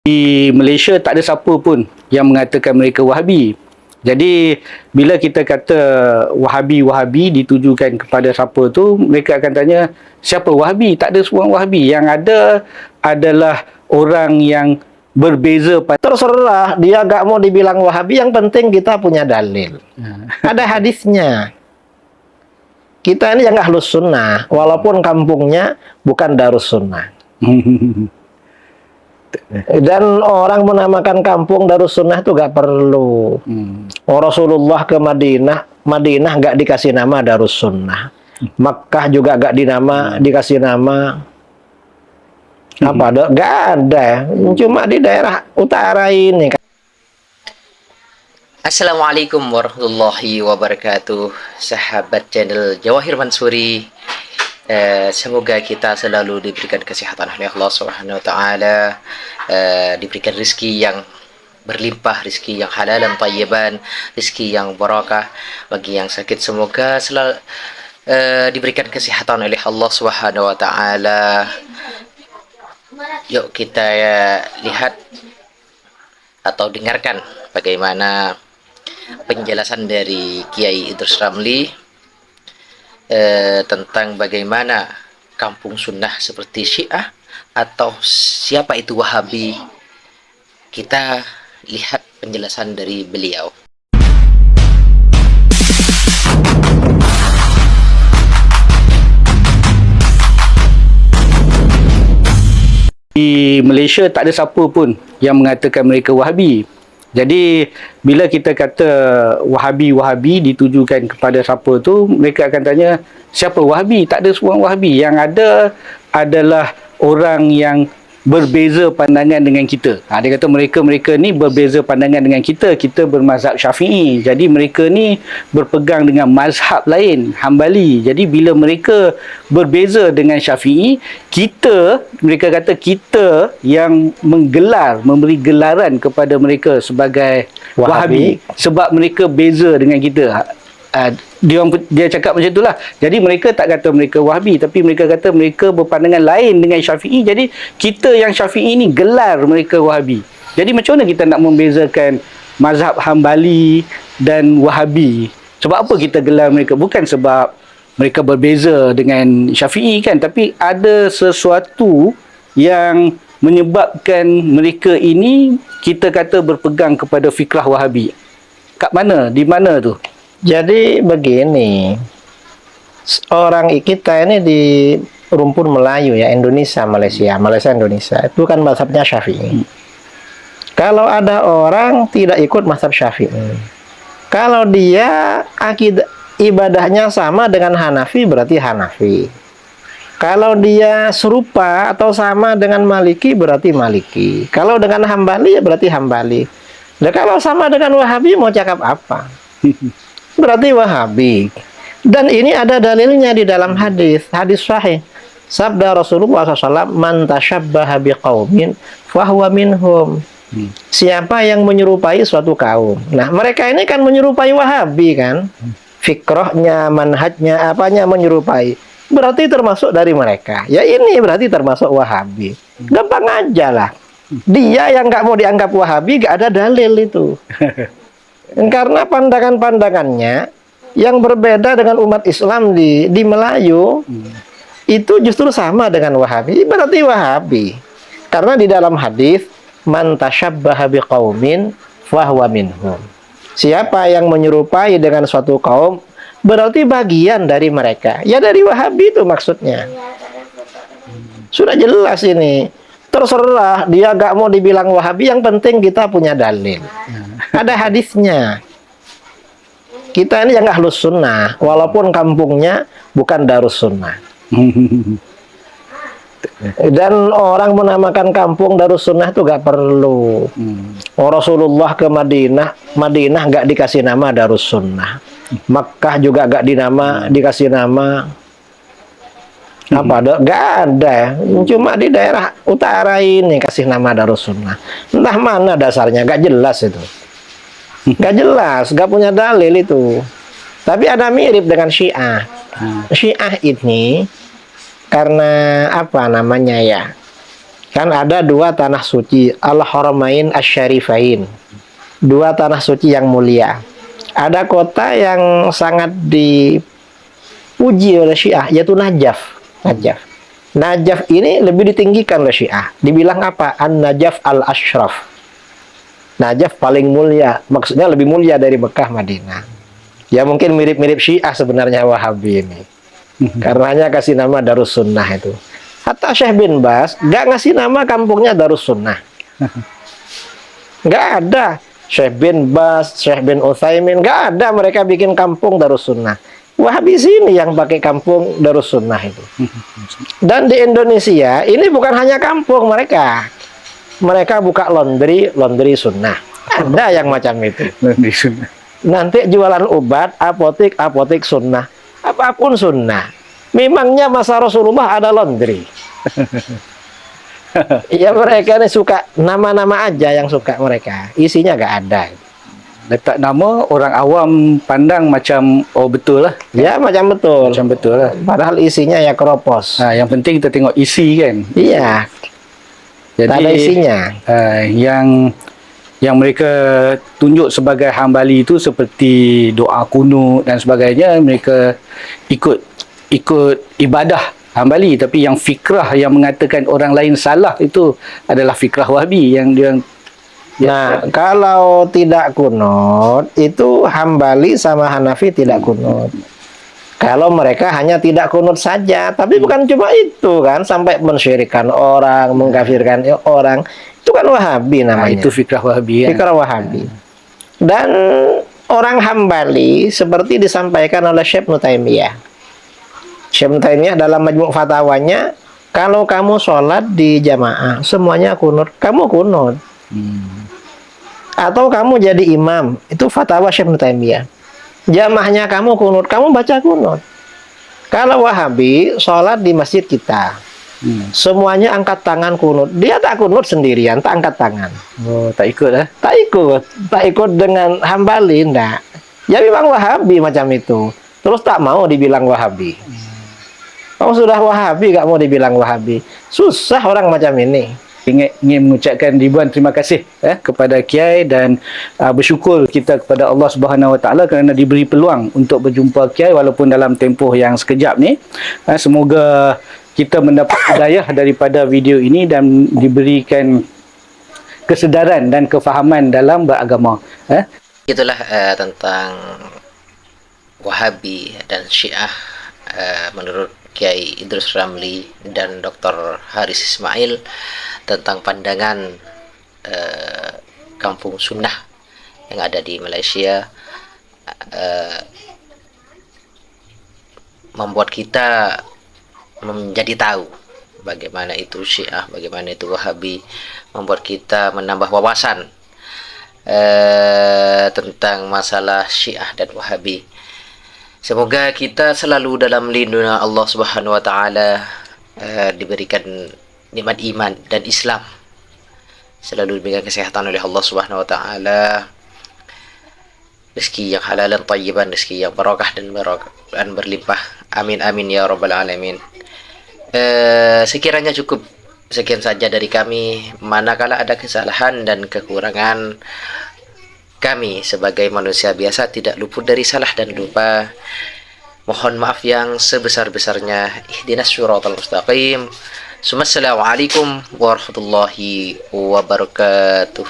Di Malaysia tak ada siapa pun yang mengatakan mereka Wahabi. Jadi bila kita kata Wahabi ditujukan kepada siapa tu, mereka akan tanya siapa Wahabi? Tak ada seorang Wahabi. Yang ada adalah orang yang berbeza. Terserah dia gak mau dibilang Wahabi, yang penting kita punya dalil. Ada hadisnya. Kita ini yang Ahlus Sunnah, walaupun kampungnya bukan Darus Sunnah. Dan orang menamakan kampung Darus Sunnah itu gak perlu. Rasulullah ke Madinah gak dikasih nama Darus Sunnah. Makkah juga gak dikasih nama apa? Gak ada. Cuma di daerah utara ini. Assalamualaikum warahmatullahi wabarakatuh, sahabat channel Jawahir Mansuri. Semoga kita selalu diberikan kesehatan oleh Allah Subhanahu wa taala, diberikan rezeki yang berlimpah, rezeki yang halal dan thayyiban, rezeki yang barakah. Bagi yang sakit semoga selalu diberikan kesehatan oleh Allah Subhanahu wa taala. Yuk kita lihat atau dengarkan bagaimana penjelasan dari Kiai Idrus Ramli tentang bagaimana kampung sunnah seperti Syiah atau siapa itu Wahabi. Kita lihat penjelasan dari beliau. Di Malaysia tak ada siapa pun yang mengatakan mereka Wahabi. Jadi bila kita kata Wahabi ditujukan kepada siapa tu, mereka akan tanya siapa Wahabi? Tak ada seorang Wahabi. Yang ada adalah orang yang berbeza pandangan dengan kita. Dia kata mereka ni berbeza pandangan dengan kita. Kita bermazhab Syafi'i. Jadi mereka ni berpegang dengan mazhab lain, Hambali. Jadi bila mereka berbeza dengan Syafi'i, mereka kata kita yang memberi gelaran kepada mereka sebagai Wahabi sebab mereka beza dengan kita. Dia cakap macam itulah. Jadi mereka tak kata mereka Wahabi, tapi mereka kata mereka berpandangan lain dengan Syafi'i. Jadi kita yang Syafi'i ni gelar mereka Wahabi. Jadi macam mana kita nak membezakan mazhab Hambali dan Wahabi? Sebab apa kita gelar mereka? Bukan sebab mereka berbeza dengan Syafi'i kan, tapi ada sesuatu yang menyebabkan mereka ini kita kata berpegang kepada fikrah Wahabi. Kat mana? Di mana tu? Jadi begini, orang kita ini di rumpun Melayu ya, Malaysia Indonesia, itu kan mazhabnya Syafi'i. Kalau ada orang tidak ikut mazhab Syafi'i, kalau dia ibadahnya sama dengan Hanafi, berarti Hanafi. Kalau dia serupa atau sama dengan Maliki, berarti Maliki. Kalau dengan Hambali, ya berarti Hambali. Nah, kalau sama dengan Wahabi, mau cakap apa? Berarti Wahabi. Dan ini ada dalilnya di dalam hadis sahih. Sabda Rasulullah SAW, man tashabbaha biqaumin fahuwa minhum. Siapa yang menyerupai suatu kaum. Nah, mereka ini kan menyerupai Wahabi kan? Fikrohnya, manhajnya, apanya menyerupai. Berarti termasuk dari mereka. Ya ini berarti termasuk Wahabi. Gampang aja lah. Dia yang nggak mau dianggap Wahabi, nggak ada dalil itu. Karena pandangan-pandangannya yang berbeda dengan umat Islam di Melayu, itu justru sama dengan Wahabi. Berarti Wahabi. Karena di dalam hadis, man tashabbaha biqaumin fahuwa minhum. Siapa yang menyerupai dengan suatu kaum, berarti bagian dari mereka. Ya dari Wahabi itu maksudnya. Sudah jelas ini. Terserah dia gak mau dibilang Wahabi, yang penting kita punya dalil. Ada hadisnya. Kita ini yang Ahlus Sunnah, walaupun kampungnya bukan Darus Sunnah. Dan orang menamakan kampung Darus Sunnah itu gak perlu. Rasulullah ke Madinah gak dikasih nama Darus Sunnah. Makkah juga gak dikasih nama apa? Gak ada. Cuma di daerah utara ini kasih nama Darus Sunnah. Entah mana dasarnya, gak jelas itu. Gak jelas, gak punya dalil itu. Tapi ada mirip dengan Syiah. Syiah ini karena apa namanya ya, Kan ada dua tanah suci, Al-Haramain Asy-Syarifain. Dua tanah suci yang mulia. Ada kota yang sangat dipuji oleh Syiah, yaitu Najaf. Najaf. Najaf ini lebih ditinggikan oleh Syiah. Dibilang apa? An-Najaf al-Ashraf. Najaf paling mulia. Maksudnya lebih mulia dari Mekah, Madinah. Ya mungkin mirip-mirip Syiah sebenarnya Wahabi ini. Karenanya kasih nama Darus Sunnah itu. Hatta Syekh bin Baz nggak ngasih nama kampungnya Darus Sunnah. Nggak ada. Syekh bin Baz, Syekh bin Utsaimin, nggak ada mereka bikin kampung Darus Sunnah. Wahabi sini yang pakai kampung Darus Sunnah itu. Dan di Indonesia ini bukan hanya kampung mereka. Mereka buka laundry sunnah. Ada yang macam itu. Laundry sunnah. Nanti jualan obat, apotek sunnah. Apapun sunnah. Memangnya masa Rasulullah ada laundry. Ya mereka ini suka nama-nama aja yang suka mereka. Isinya nggak ada. Letak nama orang awam pandang macam oh betul lah. Ya macam betul. Macam betul lah. Padahal isinya ya keropos. Yang penting kita tengok isi kan. Iya. Jadi Tak ada isinya. Yang mereka tunjuk sebagai hambali itu seperti doa kunut dan sebagainya, mereka ikut ibadah hambali, tapi yang fikrah yang mengatakan orang lain salah itu adalah fikrah Wahabi yang dia. Nah, kalau tidak kunut itu Hambali sama Hanafi tidak kunut. Kalau mereka hanya tidak kunut saja, tapi bukan cuma itu kan, sampai mensyirikkan orang, mengkafirkan orang, itu kan Wahabi namanya. Itu fikrah Wahabi. Fikrah Wahabi. Dan orang Hambali seperti disampaikan oleh Syekh Ibnu Taimiyah. Syekh Ibnu Taimiyah dalam Majmu' Fatawanya, kalau kamu sholat di jamaah, semuanya kunut, kamu kunut. Atau kamu jadi imam, itu fatwa Syekh Ibnu Taimiyah. Jamaahnya kamu kunut, kamu baca kunut. Kalau Wahabi sholat di masjid kita, semuanya angkat tangan kunut. Dia tak kunut sendirian, tak angkat tangan. Oh, tak ikut lah. Tak ikut dengan Hambali, enggak. Ya memang Wahabi macam itu. Terus tak mau dibilang Wahabi. Kamu sudah Wahabi, gak mau dibilang Wahabi. Susah orang macam ini. Ingin mengucapkan ribuan terima kasih kepada Kiai dan bersyukur kita kepada Allah Subhanahu Wa Taala kerana diberi peluang untuk berjumpa Kiai walaupun dalam tempoh yang sekejap ni. Semoga kita mendapat hidayah daripada video ini dan diberikan kesedaran dan kefahaman dalam beragama. Itulah tentang Wahabi dan Syiah menurut Kiai Idrus Ramli dan Dr. Haris Ismail tentang pandangan kampung sunnah yang ada di Malaysia, membuat kita menjadi tahu bagaimana itu Syiah, bagaimana itu Wahabi, membuat kita menambah wawasan tentang masalah Syiah dan Wahabi. Semoga kita selalu dalam lindungan Allah Subhanahu Wa Taala, diberikan nikmat iman dan Islam, selalu diberikan kesehatan oleh Allah Subhanahu Wa Taala, rezeki yang halal dan thayyiban, rezeki yang barakah dan berlimpah. Amin amin ya rabbal alamin. Sekiranya cukup sekian saja dari kami. Manakala ada kesalahan dan kekurangan, kami sebagai manusia biasa tidak luput dari salah dan lupa. Mohon maaf yang sebesar-besarnya. Ihdinas syiratal mustaqim. Assalamualaikum warahmatullahi wabarakatuh.